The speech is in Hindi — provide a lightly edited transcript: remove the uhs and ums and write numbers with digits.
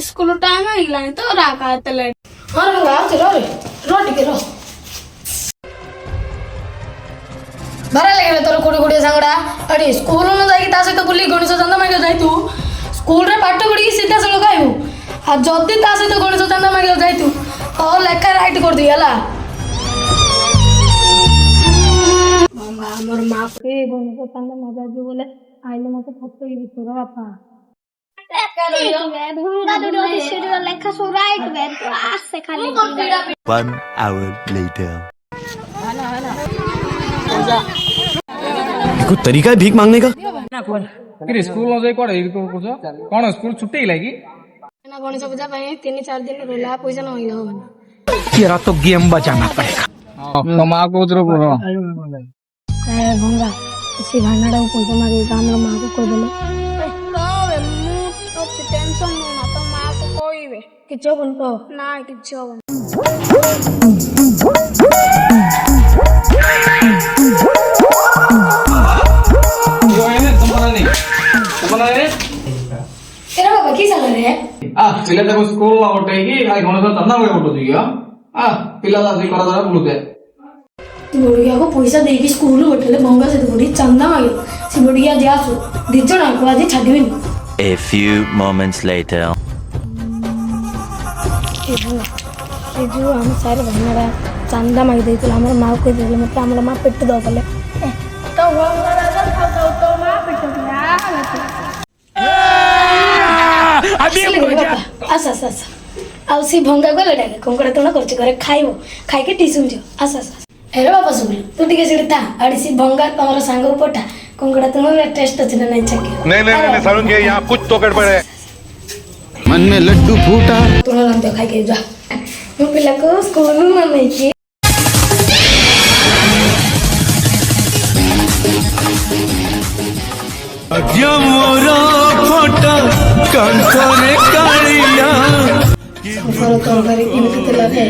स्कूल टाइम है तो राका तले हाँ चलो रे रोटी के रो भरा लगे तोर कोड़ी कोड़ी सांगड़ा अरे स्कूल में जाई ता सहित बुली गणेश चंदा मागे जाई तू स्कूल रे पाठ पढ़ी सीधा सलो खाइबू आ जदी ता सहित गणेश चंदा मागे जाई तू तो लेखा राइट कर दी हला मामा हमर माँ के गणेश चंदा मजा जी बोले आइले मते फटो ही तोर बापा One hour later. कुछ तरीका है भीख मांगने का? फिर स्कूल न जाई कोड़े कोन स्कूल छुट्टी लागी ना गणेश पूजा पे 3-4 दिन रहला पैसा न होइलो होना तेरा तो गेम बजाना पड़ेगा तो मां को जरो ए भंगा इसी भांडाड़ा को पैसा मारे हमरा मां को कोइ देले टेंशन ना तो माँ को कोई वे किछो बनतो ना किच्छो यो है संपना नहीं तेरा बाबा की साला रे पिला तक स्कूल ला उठेगी आई गणेश चंदा मागे उठो दियो पिला दादी करा दरा बुलते बुढ़िया को पैसा देकी स्कूल उठले भंगा से बुढ़ी चंदा मागे से बुढ़िया जासु दिजणा को आज छाडीबिन A few moments later. ये जो हम सारे भांडाड़ा चंदा मागे देइतला हमर मां को देले मत हमर मां पेट दो तले तो वो तो माँ पिटो दिया आस आस आस आउ सी भंगा को लडाके कोंकड़ा तोना करछ करे खाइबो खाइ के टिसुम जो आस आस हेरे बाबा सुबली तू टिके सिड़ी था अड़ी सी भंगा तमरो सांग पठा कोंकड़ा तोना टेस्ट अछि ना नहीं छके नहीं सारुण के यहाँ कुछ तो गड़बड़ है। मन में लड्डू फूटा तोना लम तो खाइ के जा मु पिला को स्कूल में नहीं की मोरा फोटा कंकरे कालिया तो करे इनके लगे